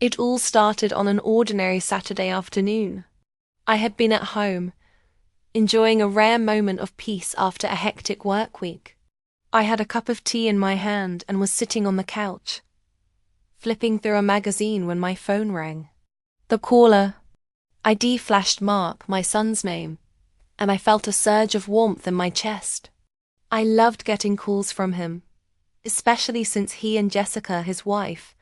It all started on an ordinary Saturday afternoon. I had been at home, enjoying a rare moment of peace after a hectic work week. I had a cup of tea in my hand and was sitting on the couch, flipping through a magazine when my phone rang. The caller ID flashed Mark, my son's name, and I felt a surge of warmth in my chest. I loved getting calls from him, especially since he and Jessica, his wife,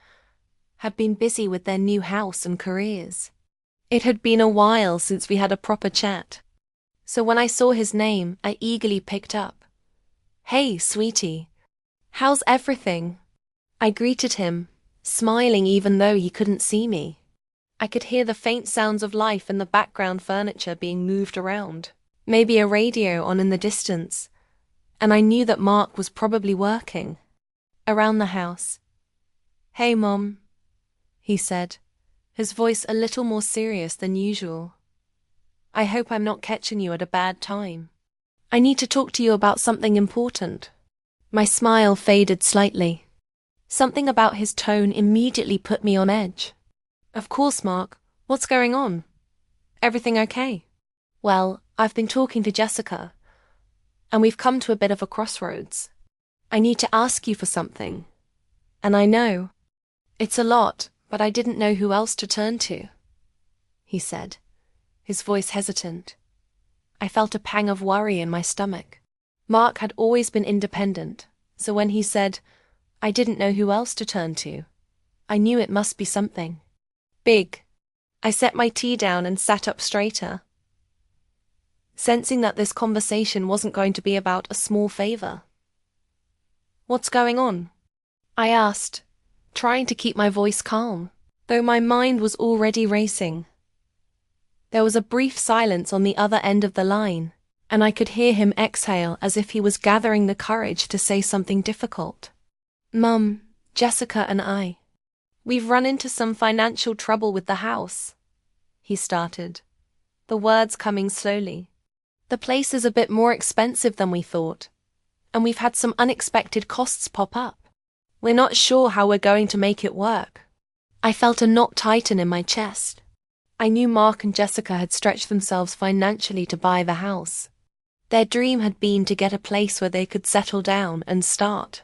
had been busy with their new house and careers. It had been a while since we had a proper chat, so when I saw his name, I eagerly picked up. "Hey, sweetie. How's everything?" I greeted him, smiling even though he couldn't see me. I could hear the faint sounds of life in the background furniture being moved around, maybe a radio on in the distance, and I knew that Mark was probably working around the house. "Hey, Mom," he said, his voice a little more serious than usual. "I hope I'm not catching you at a bad time. I need to talk to you about something important." My smile faded slightly. Something about his tone immediately put me on edge. "Of course, Mark. What's going on? Everything okay?" "Well, I've been talking to Jessica, and we've come to a bit of a crossroads. I need to ask you for something. And I know it's a lot, but I didn't know who else to turn to," he said, his voice hesitant. I felt a pang of worry in my stomach. Mark had always been independent, so when he said, "I didn't know who else to turn to," I knew it must be something big. I set my tea down and sat up straighter, sensing that this conversation wasn't going to be about a small favor. "What's going on?" I asked, trying to keep my voice calm, though my mind was already racing. There was a brief silence on the other end of the line, and I could hear him exhale as if he was gathering the courage to say something difficult. "Mum, Jessica and we've run into some financial trouble with the house," he started, the words coming slowly. "The place is a bit more expensive than we thought, and we've had some unexpected costs pop up. We're not sure how we're going to make it work." I felt a knot tighten in my chest. I knew Mark and Jessica had stretched themselves financially to buy the house. Their dream had been to get a place where they could settle down and start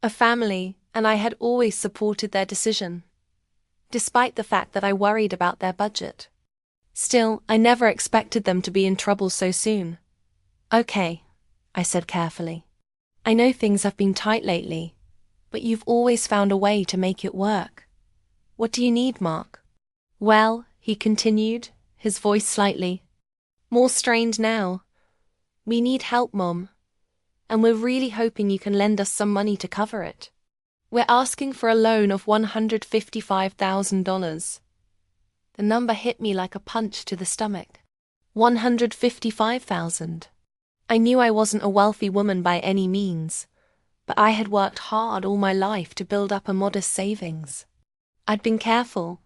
a family, and I had always supported their decision, despite the fact that I worried about their budget. Still, I never expected them to be in trouble so soon. "Okay," I said carefully. "I know things have been tight lately, but you've always found a way to make it work. What do you need, Mark?" "Well," he continued, his voice slightly more strained now, "we need help, Mom, and we're really hoping you can lend us some money to cover it. We're asking for a loan of $155,000. The number hit me like a punch to the stomach. 155,000. I knew I wasn't a wealthy woman by any means, but I had worked hard all my life to build up a modest savings. I'd been careful,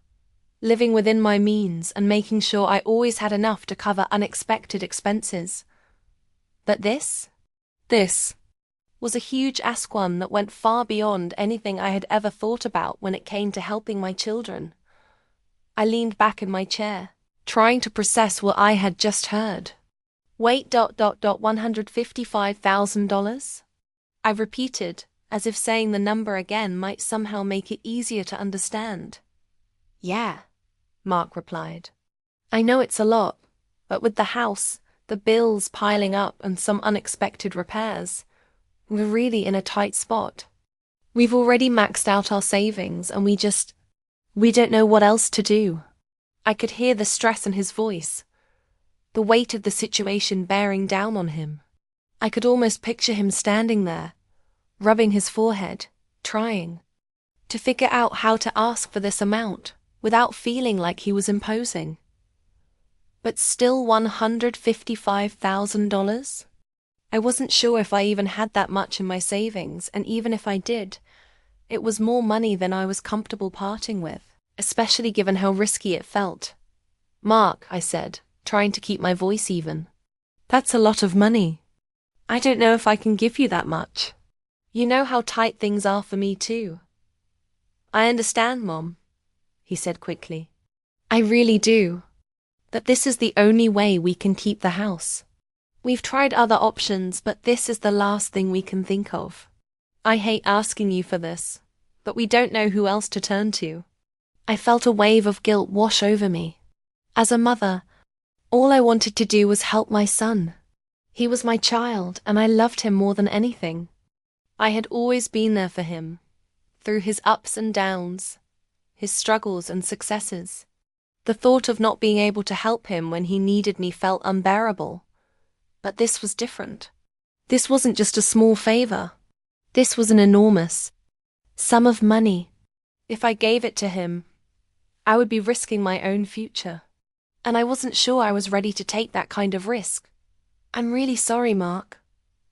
living within my means and making sure I always had enough to cover unexpected expenses. But this was a huge ask, one that went far beyond anything I had ever thought about when it came to helping my children. I leaned back in my chair, trying to process what I had just heard. "Wait, $155,000? I repeated, as if saying the number again might somehow make it easier to understand. "Yeah," Mark replied. "I know it's a lot, but with the house, the bills piling up and some unexpected repairs, we're really in a tight spot. We've already maxed out our savings and we don't know what else to do." I could hear the stress in his voice, the weight of the situation bearing down on him. I could almost picture him standing there, rubbing his forehead, trying to figure out how to ask for this amount without feeling like he was imposing. But still $155,000? I wasn't sure if I even had that much in my savings, and even if I did, it was more money than I was comfortable parting with, especially given how risky it felt. "Mark," I said, trying to keep my voice even, "that's a lot of money. I don't know if I can give you that much. You know how tight things are for me too." "I understand, Mom," he said quickly. I really do. That this is the only way we can keep the house. We've tried other options, but this is the last thing we can think of. I hate asking you for this, but we don't know who else to turn to. I felt a wave of guilt wash over me. As a mother, all I wanted to do was help my son. He was my child, and I loved him more than anything. I had always been there for him, through his ups and downs, his struggles and successes. The thought of not being able to help him when he needed me felt unbearable. But this was different. This wasn't just a small favor. This was an enormous sum of money. If I gave it to him, I would be risking my own future. And I wasn't sure I was ready to take that kind of risk. I'm really sorry, Mark,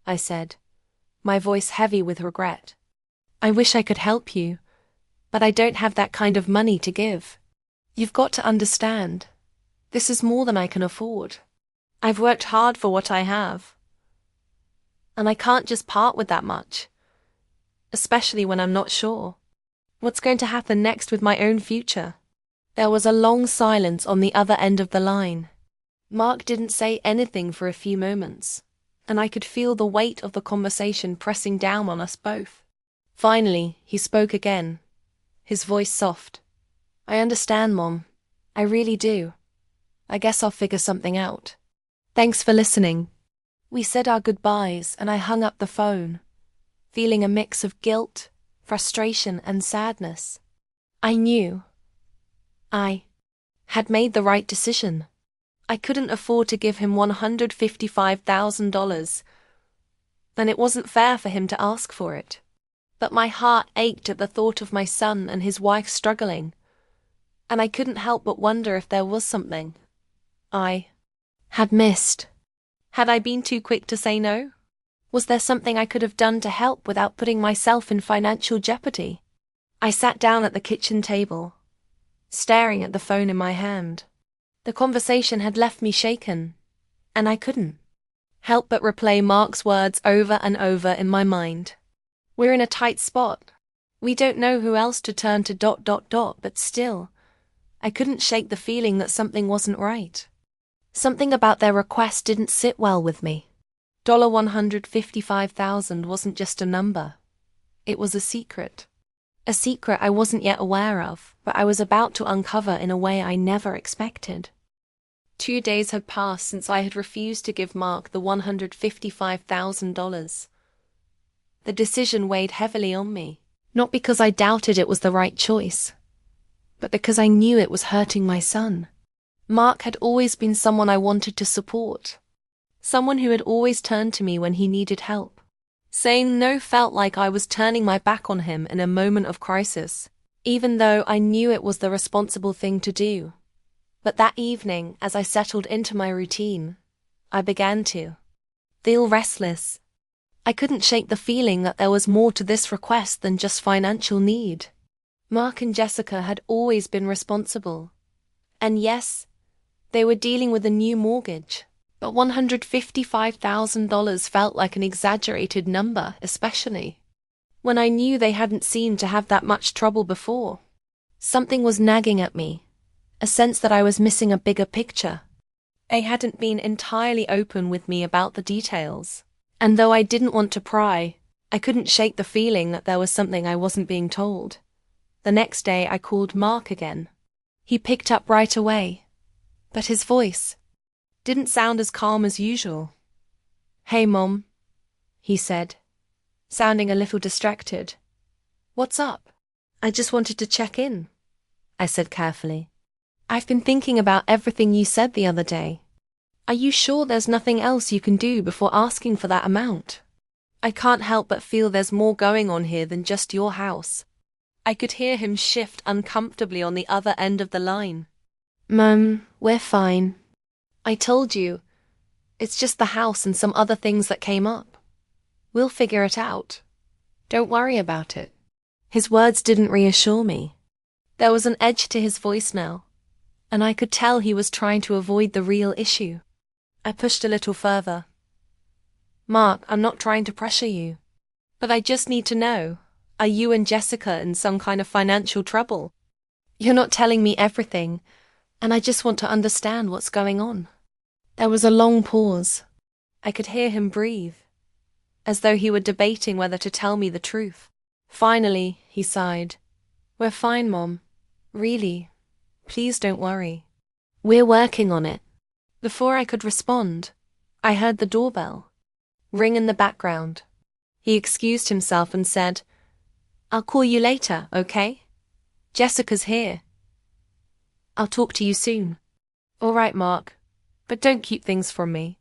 I said, my voice heavy with regret. I wish I could help you, but I don't have that kind of money to give. You've got to understand. This is more than I can afford. I've worked hard for what I have. And I can't just part with that much, especially when I'm not sure. What's going to happen next with my own future? There was a long silence on the other end of the line. Mark didn't say anything for a few moments, and I could feel the weight of the conversation pressing down on us both. Finally, he spoke again, his voice soft. I understand, Mom. I really do. I guess I'll figure something out. Thanks for listening. We said our goodbyes, and I hung up the phone, feeling a mix of guilt, frustration, and sadness. I knew I had made the right decision. I couldn't afford to give him $155,000, and it wasn't fair for him to ask for it. But my heart ached at the thought of my son and his wife struggling, and I couldn't help but wonder if there was something I had missed. Had I been too quick to say no? Was there something I could have done to help without putting myself in financial jeopardy? I sat down at the kitchen table, staring at the phone in my hand. The conversation had left me shaken, and I couldn't help but replay Mark's words over and over in my mind. We're in a tight spot. We don't know who else to turn to ... but still, I couldn't shake the feeling that something wasn't right. Something about their request didn't sit well with me. $155,000 wasn't just a number. It was a secret. A secret I wasn't yet aware of, but I was about to uncover in a way I never expected. 2 days had passed since I had refused to give Mark the $155,000. The decision weighed heavily on me, not because I doubted it was the right choice, but because I knew it was hurting my son. Mark had always been someone I wanted to support, someone who had always turned to me when he needed help. Saying no felt like I was turning my back on him in a moment of crisis, even though I knew it was the responsible thing to do. But that evening, as I settled into my routine, I began to feel restless. I couldn't shake the feeling that there was more to this request than just financial need. Mark and Jessica had always been responsible. And yes, they were dealing with a new mortgage. But $155,000 felt like an exaggerated number, especially when I knew they hadn't seemed to have that much trouble before. Something was nagging at me, a sense that I was missing a bigger picture. They hadn't been entirely open with me about the details, and though I didn't want to pry, I couldn't shake the feeling that there was something I wasn't being told. The next day I called Mark again. He picked up right away, but his voice didn't sound as calm as usual. Hey, Mom, he said, sounding a little distracted. What's up? I just wanted to check in, I said carefully. I've been thinking about everything you said the other day. Are you sure there's nothing else you can do before asking for that amount? I can't help but feel there's more going on here than just your house. I could hear him shift uncomfortably on the other end of the line. Mum, we're fine. I told you, it's just the house and some other things that came up. We'll figure it out. Don't worry about it. His words didn't reassure me. There was an edge to his voice now, and I could tell he was trying to avoid the real issue. I pushed a little further. Mark, I'm not trying to pressure you, but I just need to know, are you and Jessica in some kind of financial trouble? You're not telling me everything, and I just want to understand what's going on. There was a long pause. I could hear him breathe, as though he were debating whether to tell me the truth. Finally, he sighed. We're fine, Mom. Really. Please don't worry. We're working on it. Before I could respond, I heard the doorbell ring in the background. He excused himself and said, I'll call you later, okay? Jessica's here. I'll talk to you soon. All right, Mark, but don't keep things from me.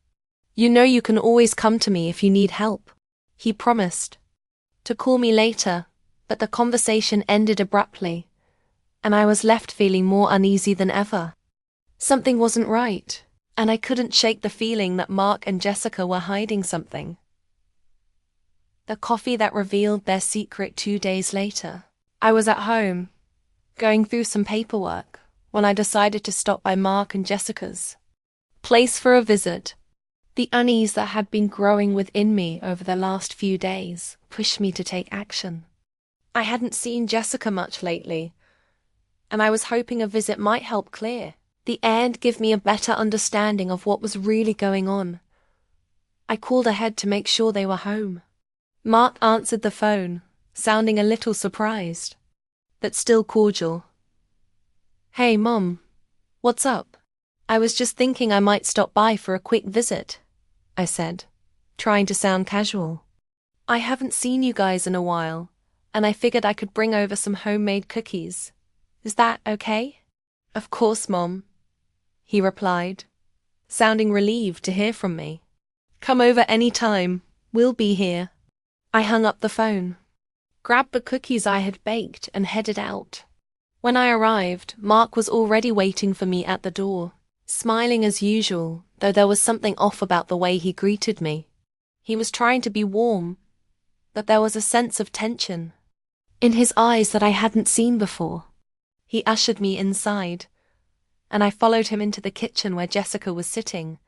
You know you can always come to me if you need help. He promised to call me later, but the conversation ended abruptly, and I was left feeling more uneasy than ever. Something wasn't right, and I couldn't shake the feeling that Mark and Jessica were hiding something. The coffee that revealed their secret 2 days later. I was at home, going through some paperwork, when I decided to stop by Mark and Jessica's place for a visit. The unease that had been growing within me over the last few days pushed me to take action. I hadn't seen Jessica much lately, and I was hoping a visit might help clear the air and give me a better understanding of what was really going on. I called ahead to make sure they were home. Mark answered the phone, sounding a little surprised, but still cordial. Hey, Mom. What's up? I was just thinking I might stop by for a quick visit, I said, trying to sound casual. I haven't seen you guys in a while, and I figured I could bring over some homemade cookies. Is that okay? Of course, Mom, he replied, sounding relieved to hear from me. Come over any time. We'll be here. I hung up the phone, grabbed the cookies I had baked, and headed out. When I arrived, Mark was already waiting for me at the door, smiling as usual, though there was something off about the way he greeted me. He was trying to be warm, but there was a sense of tension in his eyes that I hadn't seen before. He ushered me inside, and I followed him into the kitchen where Jessica was sitting,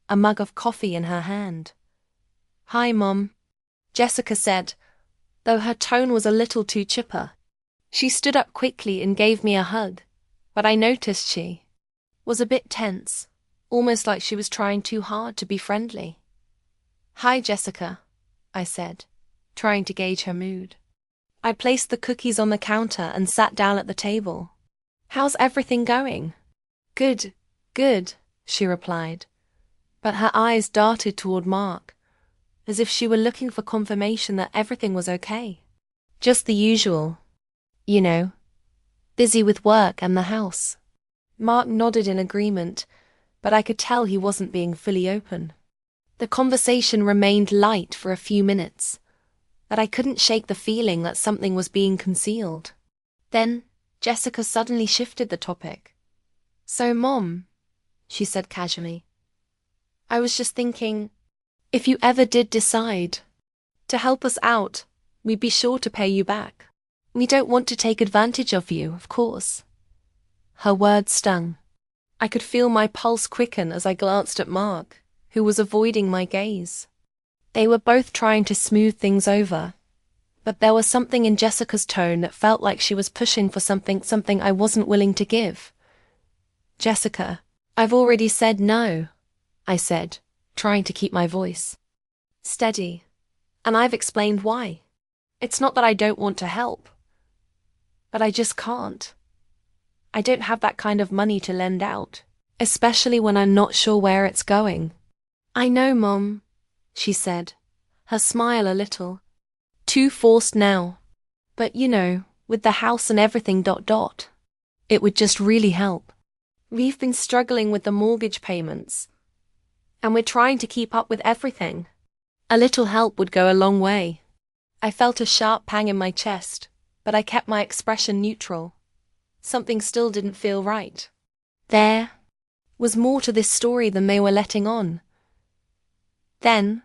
a mug of coffee in her hand. Hi, Mom, Jessica said, though her tone was a little too chipper. She stood up quickly and gave me a hug, but I noticed she was a bit tense, almost like she was trying too hard to be friendly. Hi, Jessica, I said, trying to gauge her mood. I placed the cookies on the counter and sat down at the table. How's everything going? Good, she replied, but her eyes darted toward Mark, as if she were looking for confirmation that everything was okay. Just the usual, you know, busy with work and the house. Mark nodded in agreement, but I could tell he wasn't being fully open. The conversation remained light for a few minutes, but I couldn't shake the feeling that something was being concealed. Then Jessica suddenly shifted the topic. So, Mom, she said casually, I was just thinking, if you ever did decide to help us out, we'd be sure to pay you back. We don't want to take advantage of you, of course. Her words stung. I could feel my pulse quicken as I glanced at Mark, who was avoiding my gaze. They were both trying to smooth things over, but there was something in Jessica's tone that felt like she was pushing for something I wasn't willing to give. Jessica, I've already said no, I said, trying to keep my voice steady, and I've explained why. It's not that I don't want to help, but I just can't. I don't have that kind of money to lend out, especially when I'm not sure where it's going. I know, Mom, she said, her smile a little too forced now. But you know, with the house and everything ... it would just really help. We've been struggling with the mortgage payments, and we're trying to keep up with everything. A little help would go a long way. I felt a sharp pang in my chest, but I kept my expression neutral. Something still didn't feel right. There was more to this story than they were letting on. Then,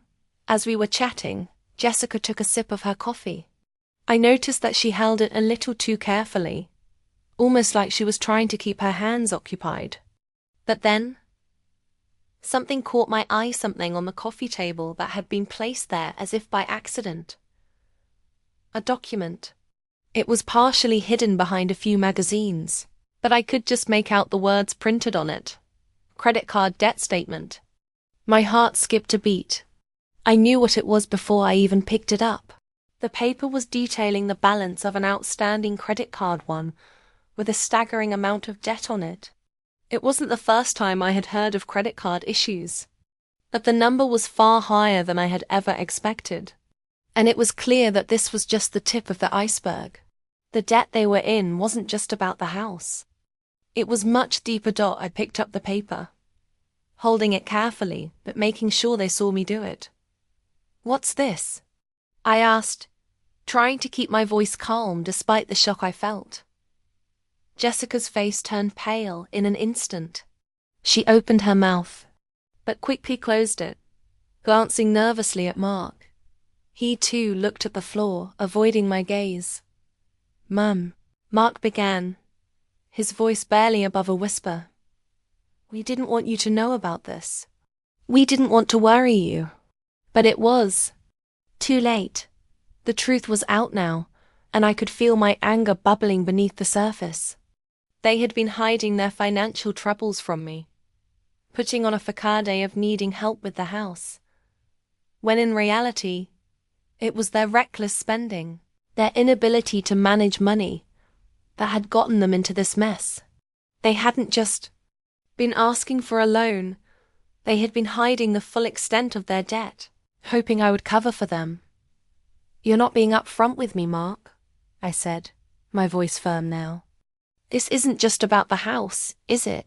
as we were chatting, Jessica took a sip of her coffee. I noticed that she held it a little too carefully, almost like she was trying to keep her hands occupied. But then, something caught my eye, something on the coffee table that had been placed there as if by accident. A document. It was partially hidden behind a few magazines, but I could just make out the words printed on it. Credit card debt statement. My heart skipped a beat. I knew what it was before I even picked it up. The paper was detailing the balance of an outstanding credit card one, with a staggering amount of debt on it. It wasn't the first time I had heard of credit card issues, but the number was far higher than I had ever expected. And it was clear that this was just the tip of the iceberg. The debt they were in wasn't just about the house. It was much deeper. I picked up the paper, holding it carefully, but making sure they saw me do it. "What's this?" I asked, trying to keep my voice calm despite the shock I felt. Jessica's face turned pale in an instant. She opened her mouth, but quickly closed it, glancing nervously at Mark. He too looked at the floor, avoiding my gaze. "Mum," Mark began, his voice barely above a whisper. "We didn't want you to know about this. We didn't want to worry you. But it was too late. The truth was out now, and I could feel my anger bubbling beneath the surface. They had been hiding their financial troubles from me, putting on a facade of needing help with the house, when in reality, it was their reckless spending, their inability to manage money, that had gotten them into this mess. They hadn't just been asking for a loan, they had been hiding the full extent of their debt, hoping I would cover for them. "You're not being upfront with me, Mark," I said, my voice firm now. "This isn't just about the house, is it?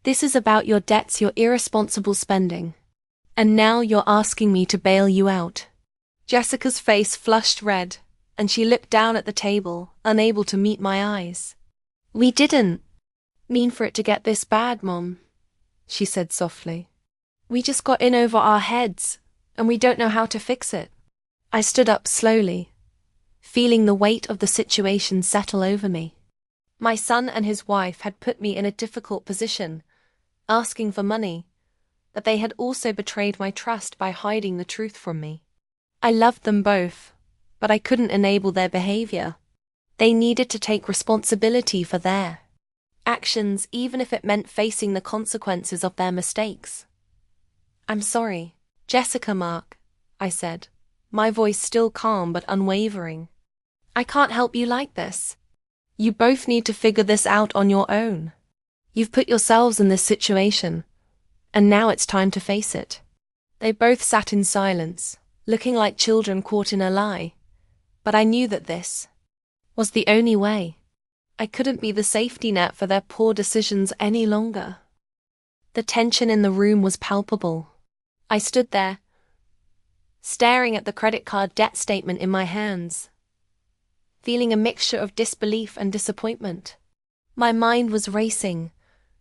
This is about your debts, your irresponsible spending. And now you're asking me to bail you out." Jessica's face flushed red, and she looked down at the table, unable to meet my eyes. "We didn't mean for it to get this bad, Mom," she said softly. "We just got in over our heads, and we don't know how to fix it." I stood up slowly, feeling the weight of the situation settle over me. My son and his wife had put me in a difficult position, asking for money, but they had also betrayed my trust by hiding the truth from me. I loved them both, but I couldn't enable their behavior. They needed to take responsibility for their actions, even if it meant facing the consequences of their mistakes. "I'm sorry, Jessica, Mark," I said, my voice still calm but unwavering. "I can't help you like this. You both need to figure this out on your own. You've put yourselves in this situation, and now it's time to face it." They both sat in silence, looking like children caught in a lie, but I knew that this was the only way. I couldn't be the safety net for their poor decisions any longer. The tension in the room was palpable. I stood there, staring at the credit card debt statement in my hands, feeling a mixture of disbelief and disappointment. My mind was racing,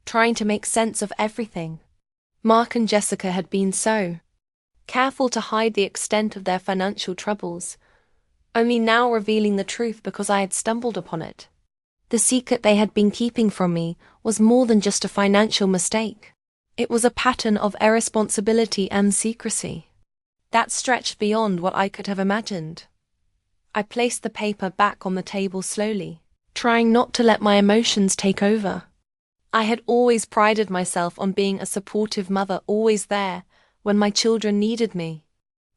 trying to make sense of everything. Mark and Jessica had been so careful to hide the extent of their financial troubles, only now revealing the truth because I had stumbled upon it. The secret they had been keeping from me was more than just a financial mistake. It was a pattern of irresponsibility and secrecy that stretched beyond what I could have imagined. I placed the paper back on the table slowly, trying not to let my emotions take over. I had always prided myself on being a supportive mother, always there when my children needed me.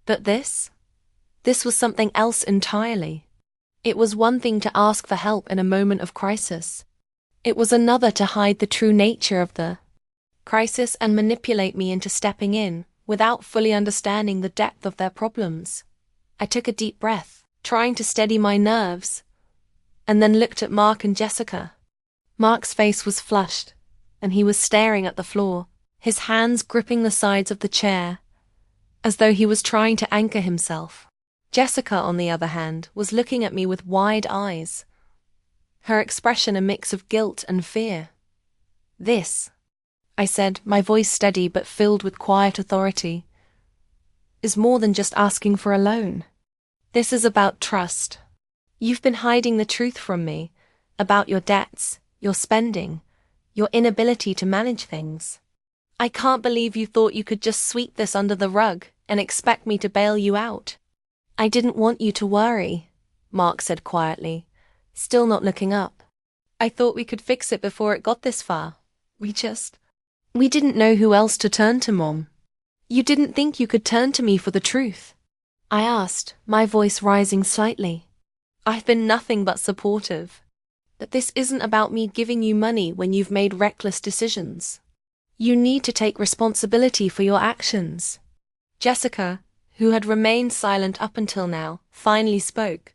But this was something else entirely. It was one thing to ask for help in a moment of crisis. It was another to hide the true nature of the crisis and manipulate me into stepping in without fully understanding the depth of their problems. I took a deep breath, trying to steady my nerves, and then looked at Mark and Jessica. Mark's face was flushed, and he was staring at the floor, his hands gripping the sides of the chair, as though he was trying to anchor himself. Jessica, on the other hand, was looking at me with wide eyes, her expression a mix of guilt and fear. "This," I said, my voice steady but filled with quiet authority, "is more than just asking for a loan. This is about trust. You've been hiding the truth from me about your debts, your spending, your inability to manage things. I can't believe you thought you could just sweep this under the rug and expect me to bail you out." "I didn't want you to worry," Mark said quietly, still not looking up. I thought we could fix it before it got this far. We didn't know who else to turn to, Mom. You didn't think you could turn to me for the truth? I asked, my voice rising slightly. I've been nothing but supportive. But this isn't about me giving you money when you've made reckless decisions. You need to take responsibility for your actions. Jessica, who had remained silent up until now, finally spoke,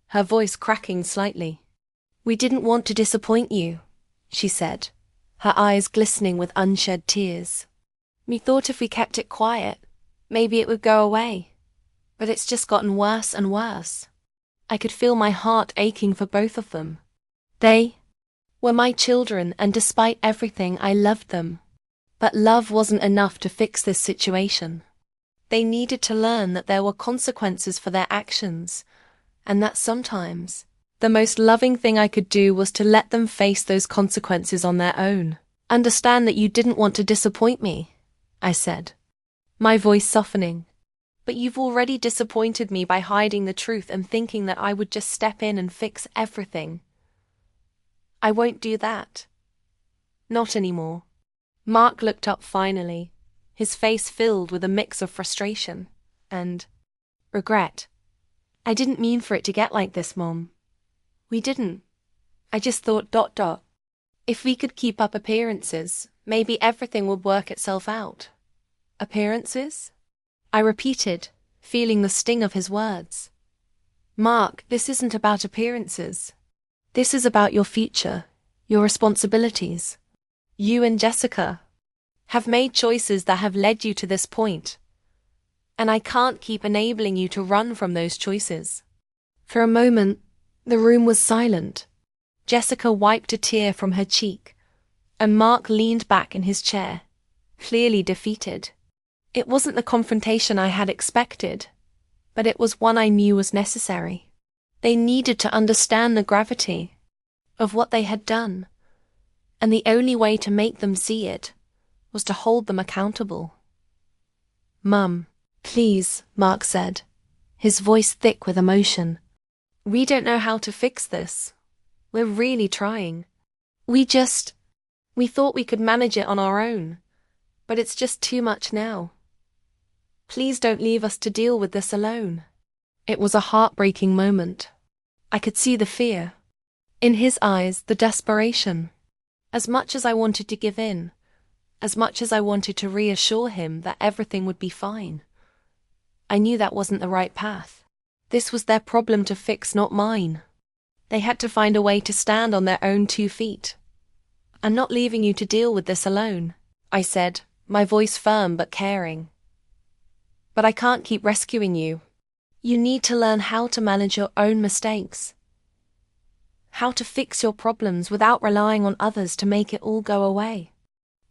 her voice cracking slightly. We didn't want to disappoint you, she said, her eyes glistening with unshed tears. We thought if we kept it quiet, maybe it would go away. But it's just gotten worse and worse. I could feel my heart aching for both of them. They were my children, and despite everything, I loved them. But love wasn't enough to fix this situation. They needed to learn that there were consequences for their actions, and that sometimes the most loving thing I could do was to let them face those consequences on their own. Understand that you didn't want to disappoint me, I said, my voice softening. But you've already disappointed me by hiding the truth and thinking that I would just step in and fix everything. I won't do that. Not anymore. Mark looked up finally, his face filled with a mix of frustration and regret. I didn't mean for it to get like this, Mom. We didn't. I just thought ... If we could keep up appearances, maybe everything would work itself out. Appearances? I repeated, feeling the sting of his words. Mark, this isn't about appearances. This is about your future, your responsibilities. You and Jessica have made choices that have led you to this point, and I can't keep enabling you to run from those choices. For a moment, the room was silent. Jessica wiped a tear from her cheek, and Mark leaned back in his chair, clearly defeated. It wasn't the confrontation I had expected, but it was one I knew was necessary. They needed to understand the gravity of what they had done, and the only way to make them see it was to hold them accountable. Mum, please, Mark said, his voice thick with emotion. We don't know how to fix this. We're really trying. We thought we could manage it on our own, but it's just too much now. Please don't leave us to deal with this alone. It was a heartbreaking moment. I could see the fear. In his eyes, the desperation. As much as I wanted to give in, as much as I wanted to reassure him that everything would be fine, I knew that wasn't the right path. This was their problem to fix, not mine. They had to find a way to stand on their own 2 feet. I'm not leaving you to deal with this alone, I said, my voice firm but caring. But I can't keep rescuing you. You need to learn how to manage your own mistakes. How to fix your problems without relying on others to make it all go away.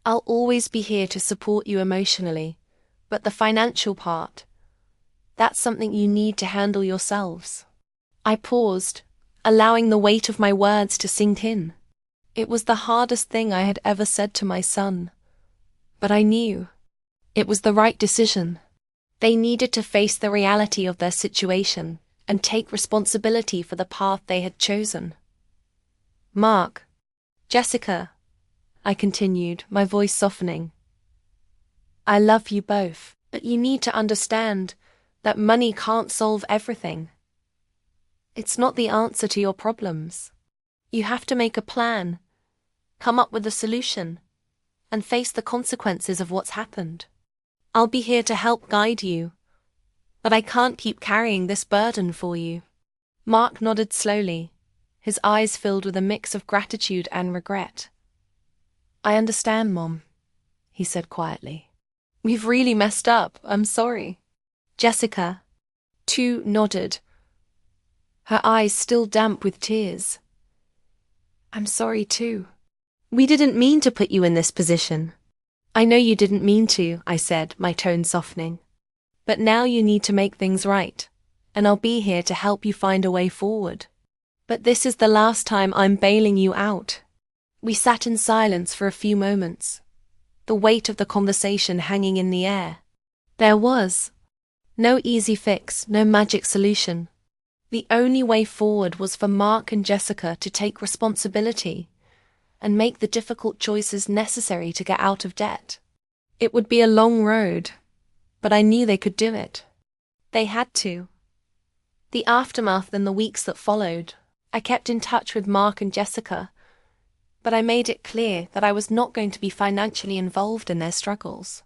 I'll always be here to support you emotionally, but the financial part, that's something you need to handle yourselves. I paused, allowing the weight of my words to sink in. It was the hardest thing I had ever said to my son. But I knew it was the right decision. They needed to face the reality of their situation and take responsibility for the path they had chosen. Mark, Jessica, I continued, my voice softening. I love you both, but you need to understand that money can't solve everything. It's not the answer to your problems. You have to make a plan, come up with a solution, and face the consequences of what's happened. I'll be here to help guide you, but I can't keep carrying this burden for you. Mark nodded slowly, his eyes filled with a mix of gratitude and regret. I understand, Mom, he said quietly. We've really messed up. I'm sorry. Jessica, too, nodded, her eyes still damp with tears. I'm sorry too. We didn't mean to put you in this position. I know you didn't mean to, I said, my tone softening. But now you need to make things right, and I'll be here to help you find a way forward. But this is the last time I'm bailing you out. We sat in silence for a few moments, the weight of the conversation hanging in the air. There was no easy fix, no magic solution. The only way forward was for Mark and Jessica to take responsibility and make the difficult choices necessary to get out of debt. It would be a long road, but I knew they could do it. They had to. The aftermath and the weeks that followed, I kept in touch with Mark and Jessica, but I made it clear that I was not going to be financially involved in their struggles.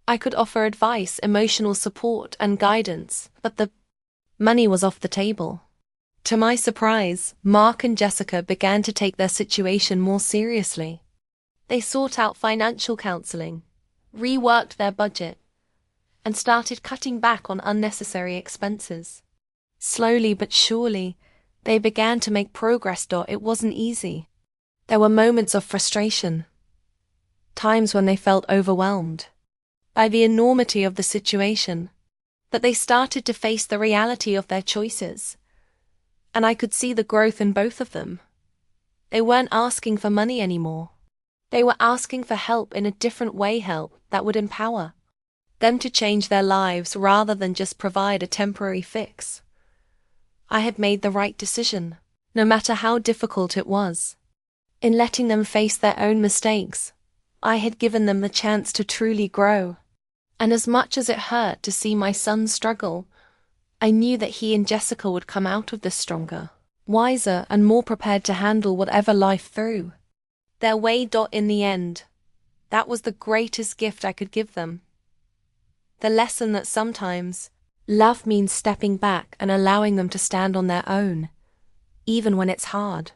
I could offer advice, emotional support, and guidance, but the money was off the table. To my surprise, Mark and Jessica began to take their situation more seriously. They sought out financial counseling, reworked their budget, and started cutting back on unnecessary expenses. Slowly but surely, they began to make progress. It wasn't easy. There were moments of frustration, times when they felt overwhelmed by the enormity of the situation, but they started to face the reality of their choices, and I could see the growth in both of them. They weren't asking for money anymore. They were asking for help in a different way, help that would empower them to change their lives rather than just provide a temporary fix. I had made the right decision, no matter how difficult it was. In letting them face their own mistakes, I had given them the chance to truly grow. And as much as it hurt to see my son struggle, I knew that he and Jessica would come out of this stronger, wiser, and more prepared to handle whatever life threw their way. In the end, that was the greatest gift I could give them. The lesson that sometimes love means stepping back and allowing them to stand on their own, even when it's hard.